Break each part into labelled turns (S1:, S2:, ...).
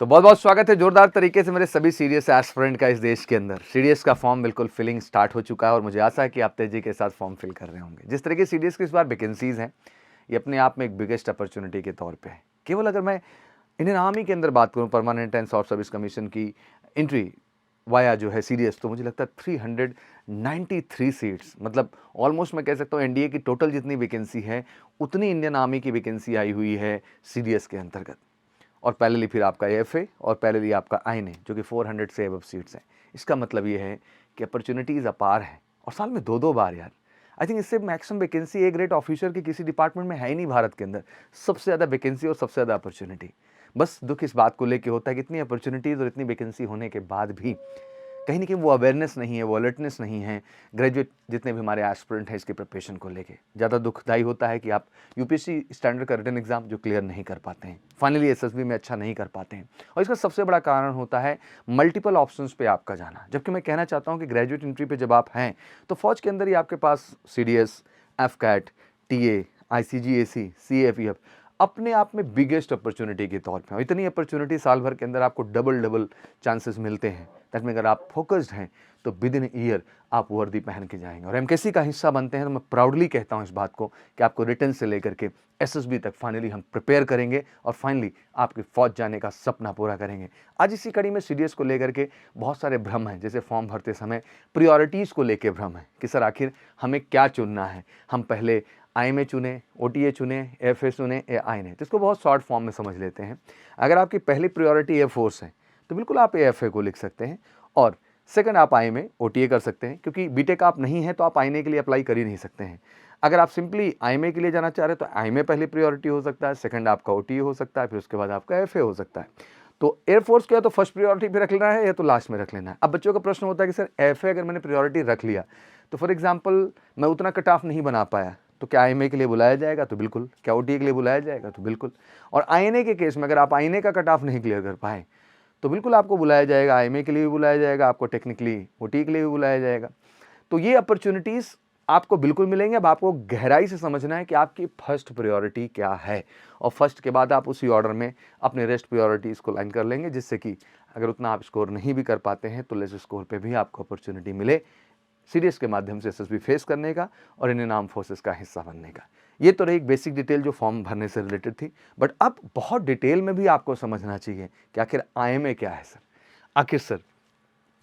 S1: तो बहुत बहुत स्वागत है जोरदार तरीके से मेरे सभी सीडीएस एस्पिरेंट का इस देश के अंदर। सीडीएस का फॉर्म बिल्कुल फिलिंग स्टार्ट हो चुका है और मुझे आशा है कि आप तेजी के साथ फॉर्म फिल कर रहे होंगे। जिस तरह की सीडीएस की इस बार वैकेंसीज हैं, ये अपने आप में एक बिगेस्ट अपॉर्चुनिटी के तौर पे है। केवल अगर मैं इंडियन आर्मी के अंदर बात करूँ, permanent and short service commission की एंट्री वाया जो है सीडीएस, तो मुझे लगता है 393 सीट्स, मतलब ऑलमोस्ट मैं कह सकता हूँ एनडीए की टोटल जितनी वैकेंसी है उतनी इंडियन आर्मी की वैकेंसी आई हुई है सीडीएस के अंतर्गत। और पैरेलली फिर आपका एएफए और पैरेलली आपका आईएनए जो कि 400 से अबव सीट्स हैं। इसका मतलब ये है कि अपॉर्चुनिटीज़ अपार हैं और साल में दो बार यार। आई थिंक इससे maximum vacancy A grade officer की किसी डिपार्टमेंट में है ही नहीं भारत के अंदर। सबसे ज़्यादा वैकेंसी और सबसे ज़्यादा अपॉर्चुनिटी। बस दुख इस बात को लेके होता है कि इतनी अपॉर्चुनिटीज़ और इतनी वैकेंसी होने के बाद भी कहीं ना कहीं वो अवेयरनेस नहीं है, वो अलर्टनेस नहीं है ग्रेजुएट जितने भी हमारे एस्पिरेंट हैं इसके प्रिपरेशन को लेके। ज़्यादा दुखदाई होता है कि आप यूपीएससी स्टैंडर्ड का रिटन एग्जाम जो क्लियर नहीं कर पाते हैं, फाइनली एसएसबी में अच्छा नहीं कर पाते हैं। और इसका सबसे बड़ा कारण होता है मल्टीपल ऑप्शंस पे आपका जाना। जबकि मैं कहना चाहता हूँ कि ग्रेजुएट एंट्री पे जब आप हैं तो फौज के अंदर ही आपके पास सीडीएस, एफकैट, टीए, आईसीजीएसी, सीएफईएफ अपने आप में बिगेस्ट अपॉर्चुनिटी के तौर पे। इतनी अपॉर्चुनिटी साल भर के अंदर आपको डबल चांसेस मिलते हैं। दैट में अगर आप फोकस्ड हैं तो विद इन ईयर आप वर्दी पहन के जाएंगे और एमकेसी का हिस्सा बनते हैं। तो मैं प्राउडली कहता हूं इस बात को कि आपको रिटर्न से लेकर के एसएसबी तक फाइनली हम प्रिपेयर करेंगे और फाइनली आपकी फौज जाने का सपना पूरा करेंगे। आज इसी कड़ी में सीडीएस को लेकर के बहुत सारे भ्रम हैं। जैसे फॉर्म भरते समय प्रियोरिटीज़ को लेकर भ्रम है कि सर आखिर हमें क्या चुनना है, हम पहले आईएमए चुने, ओटीए चुने, एफए चुने या आईएनए। तो इसको बहुत शॉर्ट फॉर्म में समझ लेते हैं। अगर आपकी पहली प्रायोरिटी एयरफोर्स है तो बिल्कुल आप एएफए को लिख सकते हैं और सेकंड आप आईएमए ओटीए कर सकते हैं, क्योंकि बीटेक आप नहीं है तो आप आईएनए के लिए अप्लाई कर ही नहीं सकते हैं। अगर आप सिंपली आईएमए के लिए जाना चाह रहे हैं तो आईएमए पहली प्रायोरिटी हो सकता है, सेकंड आपका ओटीए हो सकता है, फिर उसके बाद आपका एफए हो सकता है। तो एयरफोर्स को या तो फर्स्ट प्रायोरिटी पे रख लेना है या तो लास्ट में रख लेना है। अब बच्चों का प्रश्न होता है कि सर एफए अगर मैंने प्रायोरिटी रख लिया तो फॉर एग्जाम्पल मैं उतना कट ऑफ नहीं बना पाया तो क्या आईएमए के लिए बुलाया जाएगा? तो बिल्कुल। क्या ओटीए के लिए बुलाया जाएगा? तो बिल्कुल। और आईएनए के केस में अगर आप आईएनए का कट ऑफ नहीं क्लियर कर पाए तो बिल्कुल आपको बुलाया जाएगा, आईएमए के लिए भी बुलाया जाएगा, आपको टेक्निकली ओटीए के लिए भी बुलाया जाएगा। तो ये अपॉर्चुनिटीज़ आपको बिल्कुल मिलेंगे। अब आपको गहराई से समझना है कि आपकी फर्स्ट प्रायोरिटी क्या है और फर्स्ट के बाद आप उसी ऑर्डर में अपने रेस्ट प्रायोरिटीज़ को लाइन कर लेंगे, जिससे कि अगर उतना आप स्कोर नहीं भी कर पाते हैं तो लेस स्कोर पे भी आपको अपॉर्चुनिटी मिले सीडीएस के माध्यम से एसएसबी फेस करने का और इंडियन आर्म फोर्सेस का हिस्सा बनने का। ये तो रही एक बेसिक डिटेल जो फॉर्म भरने से रिलेटेड थी, बट अब बहुत डिटेल में भी आपको समझना चाहिए कि आखिर आईएमए क्या है सर, आखिर सर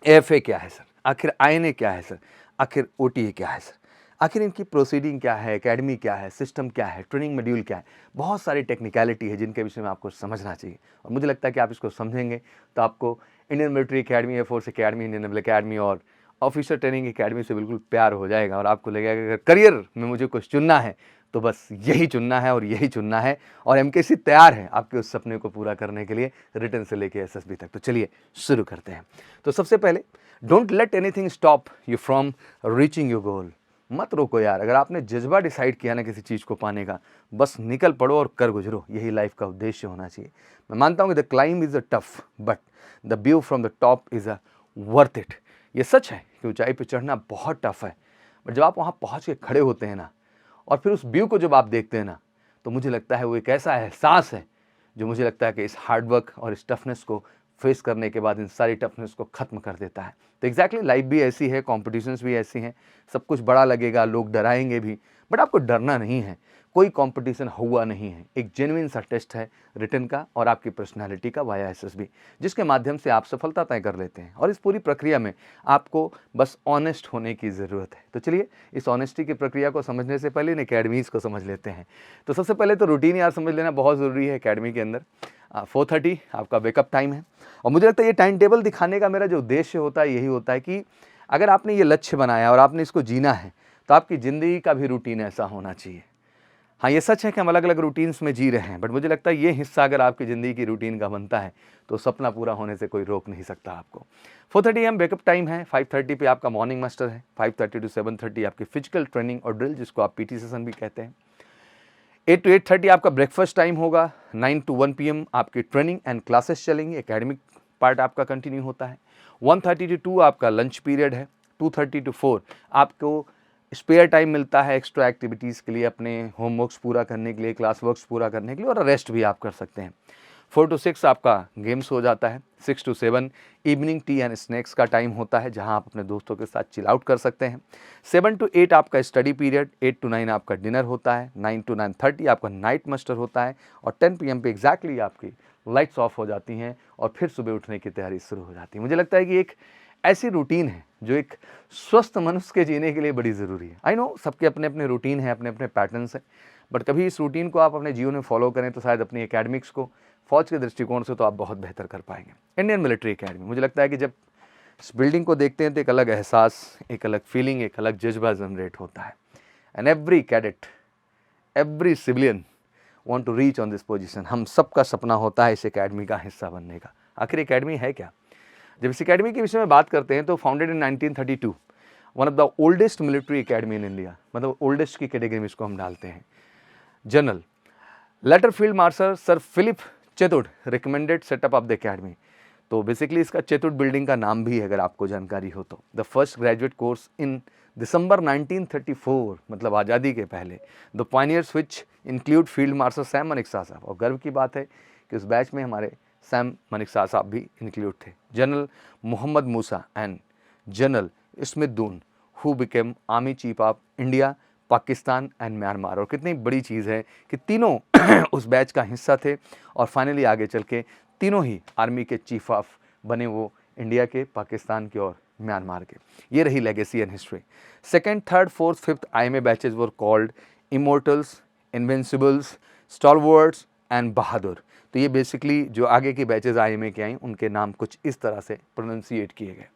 S1: एएफए क्या है सर, आखिर आईएनए क्या है सर, आखिर ओटीए क्या है सर, आखिर इनकी प्रोसीडिंग क्या है, एकेडमी क्या है, सिस्टम क्या है, ट्रेनिंग मॉड्यूल क्या है। बहुत सारी टेक्निकलिटी है जिनके विषय में आपको समझना चाहिए और मुझे लगता है कि आप इसको समझेंगे तो आपको Indian military academy, air force academy, Indian naval academy और ऑफिसर ट्रेनिंग एकेडमी से बिल्कुल प्यार हो जाएगा और आपको लगेगा कि अगर करियर में मुझे कुछ चुनना है तो बस यही चुनना है और यही चुनना है। और एमकेसी तैयार है आपके उस सपने को पूरा करने के लिए, रिटर्न से लेके एसएसबी तक। तो चलिए शुरू करते हैं। तो सबसे पहले, don't let anything stop you from reaching your goal. मत रोको यार। अगर आपने जज्बा डिसाइड किया ना किसी चीज़ को पाने का, बस निकल पड़ो और कर गुजरो। यही लाइफ का उद्देश्य होना चाहिए। मैं मानता हूँ कि the climb is a tough but the view from the top is a worth it. ये सच है कि ऊंचाई पे चढ़ना बहुत टफ है, बट जब आप वहाँ पहुँच के खड़े होते हैं ना और फिर उस व्यू को जब आप देखते हैं ना, तो मुझे लगता है वो एक ऐसा एहसास है जो मुझे लगता है कि इस हार्डवर्क और इस टफनेस को फेस करने के बाद इन सारी टफनेस को ख़त्म कर देता है। तो एग्जैक्टली लाइफ भी ऐसी है, कॉम्पिटिशन्स भी ऐसी हैं। सब कुछ बड़ा लगेगा, लोग डराएंगे भी, बट आपको डरना नहीं है। कोई कंपटीशन हुआ नहीं है। एक जेन्युइन सा टेस्ट है रिटन का और आपकी पर्सनालिटी का वाया एसएसबी, जिसके माध्यम से आप सफलता तय कर लेते हैं। और इस पूरी प्रक्रिया में आपको बस ऑनेस्ट होने की ज़रूरत है। तो चलिए इस ऑनेस्टी की प्रक्रिया को समझने से पहले इन अकेडमीज़ को समझ लेते हैं। तो सबसे पहले तो रूटीन यार समझ लेना बहुत ज़रूरी है। अकेडमी के अंदर 4:30 आपका वेकअप टाइम है और मुझे लगता है ये टाइम टेबल दिखाने का मेरा जो उद्देश्य होता है यही होता है कि अगर आपने ये लक्ष्य बनाया और आपने इसको जीना है तो आपकी ज़िंदगी का भी रूटीन ऐसा होना चाहिए। हाँ, ये सच है कि हम अलग अलग रूटीन्स में जी रहे हैं, बट मुझे लगता है ये हिस्सा अगर आपकी ज़िंदगी की रूटीन का बनता है तो सपना पूरा होने से कोई रोक नहीं सकता आपको। 4:30 AM वेकअप टाइम है। 5:30 पे आपका मॉर्निंग मास्टर है। 5:30 to 7:30 आपकी फिजिकल ट्रेनिंग और ड्रिल, जिसको आप पीटी सेशन भी कहते हैं। 8 to 8:30 आपका ब्रेकफास्ट टाइम होगा। 9 to 1 PM आपकी ट्रेनिंग एंड क्लासेस चलेंगी, एकेडमिक पार्ट आपका कंटिन्यू होता है। 1:30 to 2 आपका लंच पीरियड है। 2:30 to 4 आपको स्पेयर टाइम मिलता है एक्स्ट्रा एक्टिविटीज़ के लिए, अपने होमवर्क्स पूरा करने के लिए, क्लास वर्क्स पूरा करने के लिए, और रेस्ट भी आप कर सकते हैं। 4 to 6 आपका गेम्स हो जाता है, 6 to 7 evening tea and snacks का टाइम होता है जहां आप अपने दोस्तों के साथ चिल आउट कर सकते हैं। 7 to 8 आपका स्टडी पीरियड, 8 to 9 आपका डिनर होता है, 9 to 9:30 आपका नाइट मस्टर होता है और 10 PM पे एग्जैक्टली आपकी लाइट्स ऑफ हो जाती हैं और फिर सुबह उठने की तैयारी शुरू हो जाती है। मुझे लगता है कि एक ऐसी रूटीन है जो एक स्वस्थ मनुष्य के जीने के लिए बड़ी ज़रूरी है। आई नो सबके अपने अपने रूटीन है, अपने अपने पैटर्न्स हैं, बट कभी इस रूटीन को आप अपने जीवन में फॉलो करें तो शायद अपनी एकेडमिक्स को फौज के दृष्टिकोण से तो आप बहुत बेहतर कर पाएंगे। इंडियन मिलिट्री एकेडमी, मुझे लगता है कि जब इस बिल्डिंग को देखते हैं तो एक अलग एहसास, एक अलग फीलिंग, एक अलग जज्बा जनरेट होता है। And every cadet, every civilian want to reach on this position. हम सबका सपना होता है इस एकेडमी का हिस्सा बनने का। आखिर एकेडमी है क्या? जब इस एकेडमी के विषय में बात करते हैं तो founded in 1932, one of the oldest military academy in India, मतलब ओल्डेस्ट की कैटेगरी में इसको हम डालते हैं। General later field marshal sir Philip Chetwode recommended setup of the academy. तो बेसिकली इसका चेतुर्ड बिल्डिंग का नाम भी है, अगर आपको जानकारी हो तो। The first graduate course in December 1934, मतलब आज़ादी के पहले। The pioneers which include field marshal Sam Manekshaw साहब, और गर्व की बात है कि उस बैच में हमारे सैम मानेकशॉ साहब भी इंक्लूड थे। General Mohammad Musa and general Smith Dun who became army chief of India, Pakistan and Myanmar. और कितनी बड़ी चीज़ है कि तीनों उस बैच का हिस्सा थे और फाइनली आगे चल के तीनों ही आर्मी के चीफ ऑफ बने, वो इंडिया के, पाकिस्तान के और म्यांमार के। ये रही legacy and history. Second, third, fourth, fifth IMA batches were called immortals, invincibles, stalwarts and Bahadur. तो ये बेसिकली जो आगे की बैचेज IMA के आई उनके नाम कुछ इस तरह से प्रोनाउंसिएट किए गए।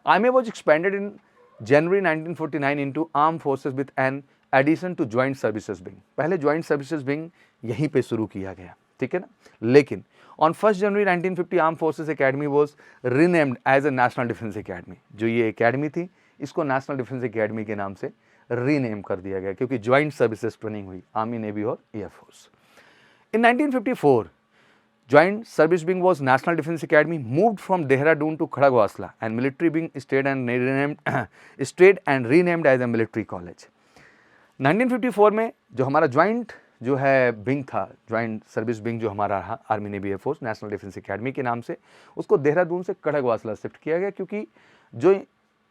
S1: IMA was expanded in January 1949 into Armed Forces with an addition to Joint Services Wing। पहले Joint Services Wing यहीं पे शुरू किया गया, ठीक है ना। लेकिन on 1 January 1950 Armed Forces Academy was renamed as a National Defense Academy। जो ये एकेडमी थी इसको नेशनल डिफेंस एकेडमी के नाम से रीनेम कर दिया गया क्योंकि ज्वाइंट सर्विसेज ट्रेनिंग हुई आर्मी, नेवी और air force. In 1954 Joint Service Wing was National Defense Academy moved from Dehradun to Khadagwasla and military wing stayed and renamed as a military college। 1954 में जो हमारा ज्वाइंट जो है विंग था, joint service wing जो हमारा रहा army, navy, air force, national defence academy के नाम से, उसको देहरादून से खड़गवासला शिफ्ट किया गया क्योंकि जो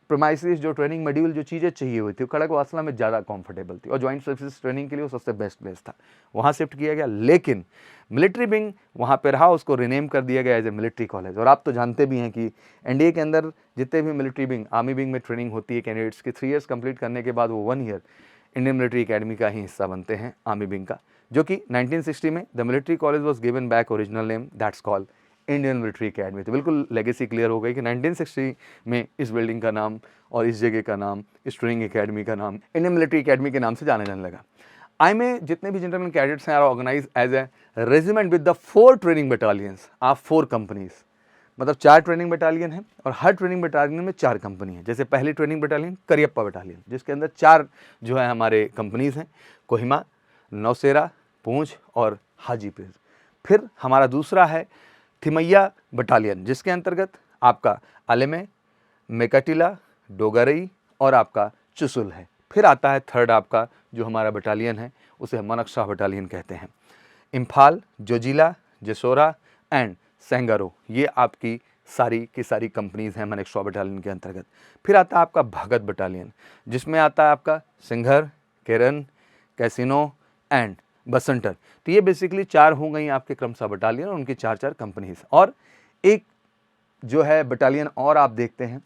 S1: प्रोमाइसिस, जो ट्रेनिंग मॉड्यूल, जो चीज़ें चाहिए हुई थी वो खड़गवासला में ज़्यादा कंफर्टेबल थी और ज्वाइंट सर्विसेज ट्रेनिंग के लिए वो सबसे बेस्ट प्लेस था, वहाँ शिफ्ट किया गया। लेकिन मिलिट्री विंग वहाँ पे रहा, उसको रिनेम कर दिया गया एज ए मिलिट्री कॉलेज। और आप तो जानते भी हैं कि एनडीए के अंदर जितने भी मिलिट्री विंग, आर्मी विंग में ट्रेनिंग होती है कैंडिडेट्स की, 3 ईयर्स कंप्लीट करने के बाद वो 1 ईयर इंडियन मिलिट्री एकेडमी का ही हिस्सा बनते हैं, आर्मी विंग का, जो कि 1960 में the military college was given back original name, that's called Indian military academy. तो बिल्कुल लेगेसी क्लियर हो गई कि 1960 में इस बिल्डिंग का नाम और इस जगह का नाम, इस ट्रेनिंग एकेडमी का नाम इंडियन मिलिट्री एकेडमी के नाम से जाने जाने लगा। IMA जितने भी जनरल कैडेट्स हैं are organise as a regiment with the 4 training battalions of 4 companies, मतलब 4 ट्रेनिंग बटालियन हैं और हर ट्रेनिंग बटालियन में 4 कंपनी है। जैसे पहली ट्रेनिंग बटालियन करियप्पा बटालियन, जिसके अंदर 4 जो है हमारे कंपनीज हैं, कोहिमा, नौशेरा, पूंछ और हाजीपुर। फिर हमारा दूसरा है थिमैया बटालियन, जिसके अंतर्गत आपका आलेमे, मेकाटिला, डोगरई और आपका चुसुल है। फिर आता है थर्ड आपका जो हमारा बटालियन है उसे मनकशा बटालियन कहते हैं। इम्फाल, जोजिला, जसोरा एंड सेंगारो, ये आपकी सारी की सारी कंपनीज हैं मनकशा बटालियन के अंतर्गत। फिर आता है आपका भगत बटालियन, जिसमें आता है आपका सिंघर, केरन, कैसिनो एंड बसंटर। तो ये बेसिकली 4 हो गई आपके क्रमशः बटालियन और उनकी 4-4 कंपनीज। और एक जो है बटालियन और आप देखते हैं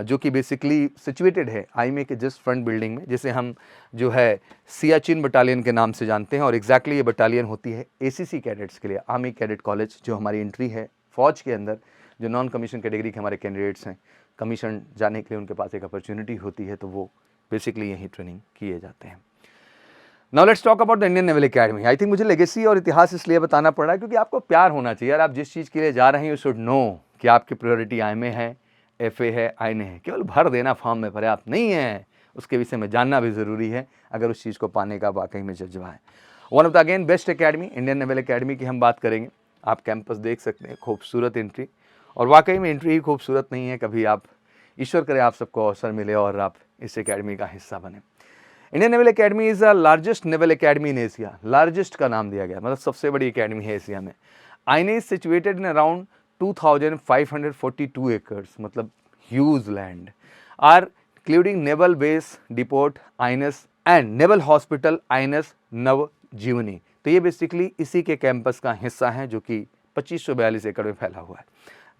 S1: जो कि बेसिकली सिचुएटेड है IMA के जस्ट फ्रंट बिल्डिंग में, जिसे हम जो है सियाचिन बटालियन के नाम से जानते हैं। और एग्जैक्टली ये बटालियन होती है ACC कैडेट्स के लिए, आर्मी कैडेट कॉलेज, जो हमारी एंट्री है फौज के अंदर। जो नॉन कमीशन कैटेगरी के हमारे कैंडिडेट्स हैं, कमीशन जाने के लिए उनके पास एक अपॉर्चुनिटी होती है, तो वो बेसिकली यहीं ट्रेनिंग किए जाते हैं। Now let's talk about the Indian naval academy. I think मुझे लेगेसी और इतिहास इसलिए बताना पड़ रहा है क्योंकि आपको प्यार होना चाहिए यार। आप जिस चीज़ के लिए जा रहे हैं यू शुड नो कि आपकी प्रायोरिटी IMA है, FA है, INA है। केवल भर देना फॉर्म में पर्याप्त नहीं है, उसके विषय में जानना भी ज़रूरी है अगर उस चीज़ को पाने का वाकई में जज्बा है। One of the again best academy, Indian naval academy की हम बात करेंगे। आप कैंपस देख सकते हैं, खूबसूरत एंट्री, और वाकई में एंट्री ही खूबसूरत नहीं है। कभी आप, ईश्वर करे आप सबको अवसर मिले और आप इस एकेडमी का हिस्सा बने। Indian naval academy is the largest naval academy in Asia. Largest का नाम दिया गया, मतलब सबसे बड़ी एकेडमी है एशिया में। INA is situated in around 2542 acres, मतलब huge land, are including naval base depot INS and naval hospital INS Navjivani. तो ये बेसिकली इसी के कैंपस का हिस्सा है जो कि 2542 एकड़ में फैला हुआ है।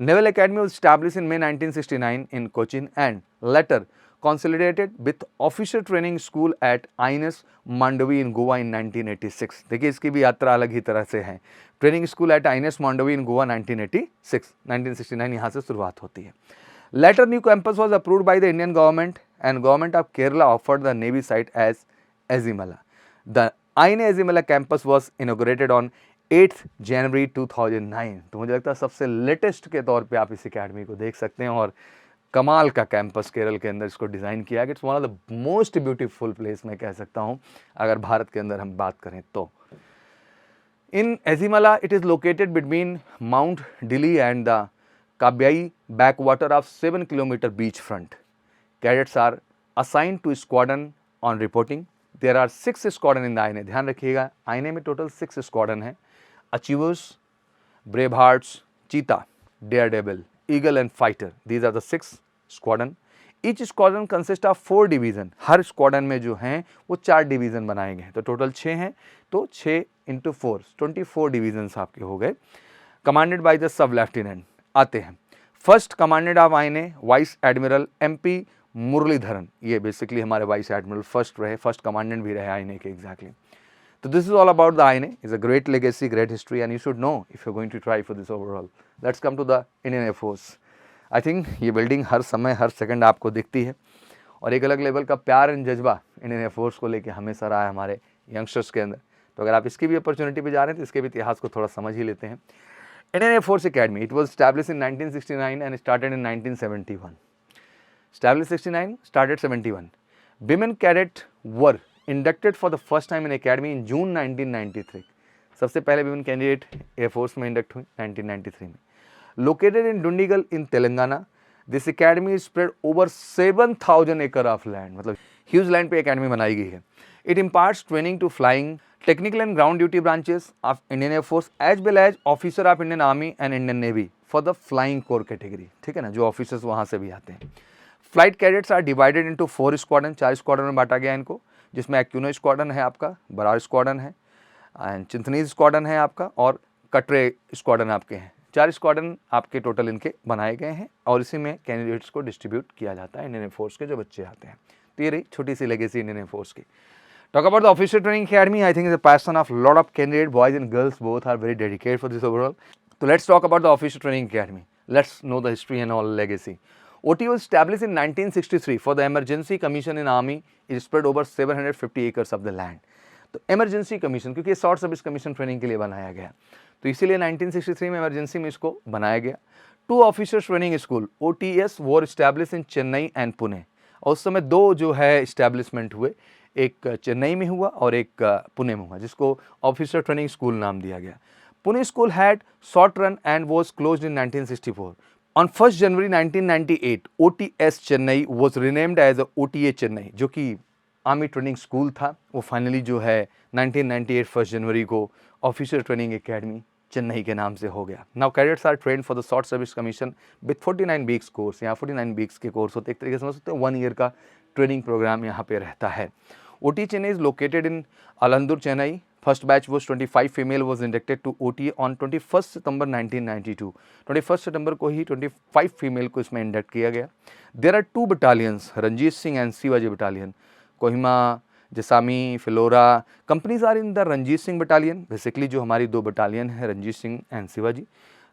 S1: Naval academy was established in May 1969 in Cochin and later consolidated with officer training school at INS Mandovi in Goa in 1986। देखिए इसकी भी यात्रा अलग ही तरह से है। Training school eight INS Mandovi in Goa 1969 यहाँ से शुरुआत होती है। Later new campus was approved by the Indian government and government of Kerala offered the Navy site as Azimala। The INA Azimala campus was inaugurated on 8 जनवरी 2009। तो मुझे लगता है सबसे लेटेस्ट के तौर पे आप इस एकेडमी को देख सकते हैं और कमाल का कैंपस केरल के अंदर इसको डिज़ाइन किया गया। It's one of the most beautiful place मैं कह सकता हूँ अगर भारत के अंदर हम बात करें तो। In Ezhimala it is located between mount Dilli and the Kavvayi backwater of 7 kilometre beach front. Cadets are assign to squadron on reporting. There are 6 squadron in the INA. ध्यान रखिएगा आईने में टोटल 6 स्क्वाडन है। Achievers, Bravehearts, Cheetah, Daredevil, Eagle and Fighter. These are the 6 squadron. Each squadron consists of 4 division. Her squadron में जो हैं वो 4 division बनाए गए हैं। तो टोटल 6 हैं, तो 6 into 4 24 divisions आपके हो गए। Commanded by the sub lieutenant आते हैं। फर्स्ट कमांडेड ऑफ आईने वाइस एडमिरल MP मुरलीधरन। ये बेसिकली हमारे वाइस एडमिरल फर्स्ट रहे, फर्स्ट कमांडेंट भी रहे आईने के exactly. So this is all about the INA. It's a great legacy, great history, and you should know if you're going to try for this overall. Let's come to the Indian Air Force. I think ये building हर समय हर second आपको दिखती है और एक अलग level का प्यार एंड जज्बा इंडियन एयरफोर्स को लेके हमेशा रहा है हमारे यंगस्टर्स के अंदर। तो अगर आप इसकी भी अपॉर्चुनिटी पे जा रहे हैं तो इसके भी इतिहास को थोड़ा समझ ही लेते हैं। Indian air force academy it was establish in 1969 and started in 1971। Establish 69, started 71। Women cadet were inducted for the first time in academy in June 1993। सबसे पहले विमेन कैंडिडेट एयरफोर्स में इंडक्ट हुई 1993 में। Located in Dundigal in Telangana, this academy is spread over 7,000 एकड़ of land, मतलब huge land पे academy बनाई गई है। It imparts training to flying, technical and ground duty branches of Indian air force as well as officer of Indian army and Indian navy for the flying corps category. ठीक है ना, जो officers वहाँ से भी आते हैं। Flight cadets are divided into 4 squadron, 4 squadron में बांटा गया इनको, जिसमें एक्यूनो स्क्वाड्रन है आपका, बरार स्क्वाड्रन है एंड चिंतनीज स्क्वाड्रन है आपका और कटरे स्क्वाड्रन आपके हैं। 4 स्क्वाड्रन आपके टोटल इनके बनाए गए हैं और इसी में कैंडिडेट्स को डिस्ट्रीब्यूट किया जाता है इंडियन एयरफोर्स के जो बच्चे आते हैं। तो ये रही छोटी सी लेगेसी इंडियन एयरफोर्स की। Talk about the officer training academy. I think it's a passion of lot of candidate boys and girls both are very dedicated for this overall. So let's talk about the officer training academy. Let's know the history and all legacy. OT was established in 1963 for the emergency commission in army. It spread over 750 acres of the land. तो emergency commission क्योंकि ये short service commission training के लिए बनाया गया, तो इसीलिए 1963 में emergency में इसको बनाया गया। 2 officers training school OTS were established in Chennai and Pune। और उस समय 2 जो है establishment हुए, एक चेन्नई में हुआ और एक पुणे में हुआ, जिसको ऑफिसर ट्रेनिंग स्कूल नाम दिया गया। Pune school had short run and was closed in 1964। On 1 January 1998 OTS Chennai was renamed as OTA Chennai, जो कि आर्मी ट्रेनिंग स्कूल था, वो फाइनली जो है 1998 1 जनवरी को ऑफिसर ट्रेनिंग एकेडमी चेन्नई के नाम से हो गया। Now cadets are trained for the short service commission with 49 weeks course. यहाँ 49 वीक्स के कोर्स होते, एक तरीके से समझ सकते हैं 1 ईयर का ट्रेनिंग प्रोग्राम यहाँ पे रहता है। OT Chennai is located in Alandur, Chennai. First batch was 25 female was inducted to OT on 21st September 1992। 21st सितंबर को ही 25 फीमेल को इसमें इंडक्ट किया गया। There are 2 battalions, Ranjit Singh and Shivaji battalion. Kohima, Jessami, Phillora companies are in the Ranjit Singh battalion. Basically जो हमारी 2 battalion है Ranjit Singh and Shivaji.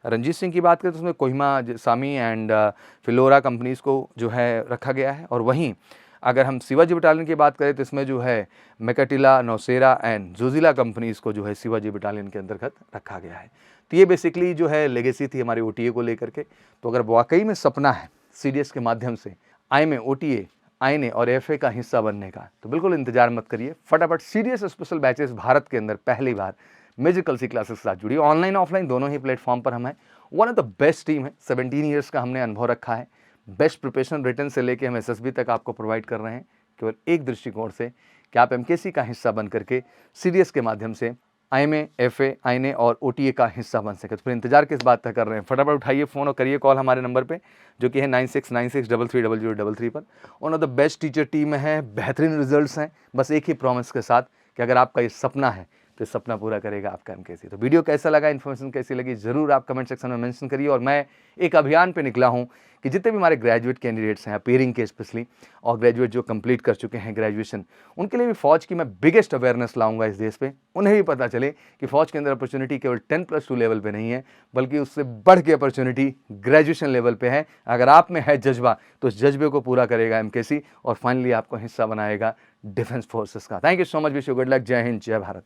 S1: Ranjit Singh की बात करें तो उसमें कोहिमा, जसामी एंड फिलोरा कंपनीज को जो है रखा गया है, और वहीं अगर हम शिवाजी बटालियन की बात करें तो इसमें जो है मेकाटिला, नौसेरा एंड जोजिला कंपनीज को जो है शिवाजी बटालियन के अंतर्गत रखा गया है। तो ये बेसिकली जो है लेगेसी थी हमारी OTA को लेकर के। तो अगर वाकई में सपना है CDS के माध्यम से IMA, OTA, INA और FA का हिस्सा बनने का, तो बिल्कुल इंतजार मत करिए, फटाफट CDS स्पेशल बैचेस भारत के अंदर पहली बार म्यूजिकल सी क्लासेस के साथ जुड़िए। ऑनलाइन ऑफलाइन दोनों ही प्लेटफॉर्म पर हम हैं। One of the best team है, 17 ईयर्स का हमने अनुभव रखा है। बेस्ट प्रिपरेशन रिटर्न से लेके हम SSB तक आपको प्रोवाइड कर रहे हैं, केवल एक दृष्टिकोण से कि आप MKC का हिस्सा बन करके CDS के माध्यम से IMA, FA, INA और OTA का हिस्सा बन सके। तो फिर इंतजार किस बात का कर रहे हैं, फटाफट उठाइए फ़ोन और करिए कॉल हमारे नंबर पे, जो कि है 9696330000 पर। One of the best teacher team है, बेहतरीन रिजल्ट्स हैं, बस एक ही प्रॉमिस के साथ कि अगर आपका ये सपना है तो इस सपना पूरा करेगा आपका MKC। तो वीडियो कैसा लगा, इन्फॉर्मेशन कैसी लगी, ज़रूर आप कमेंट सेक्शन में मेंशन करिए। और मैं एक अभियान पे निकला हूँ कि जितने भी हमारे ग्रेजुएट कैंडिडेट्स हैं, अपीयरिंग के स्पेशली, और ग्रेजुएट जो कंप्लीट कर चुके हैं ग्रेजुएशन, उनके लिए भी फ़ौज की मैं बिगेस्ट अवेयरनेस लाऊंगा इस देश पे। उन्हें भी पता चले कि फ़ौज के अंदर अपॉर्चुनिटी केवल 10+2 लेवल पे नहीं है, बल्कि उससे बढ़ के अपॉर्चुनिटी ग्रेजुएशन लेवल पे है। अगर आप में है जज्बा, तो उस जज्बे को पूरा करेगा MKC और फाइनली आपको हिस्सा बनाएगा डिफेंस फोर्सेस का। Thank you so much, wish you good luck. जय हिंद, जय भारत।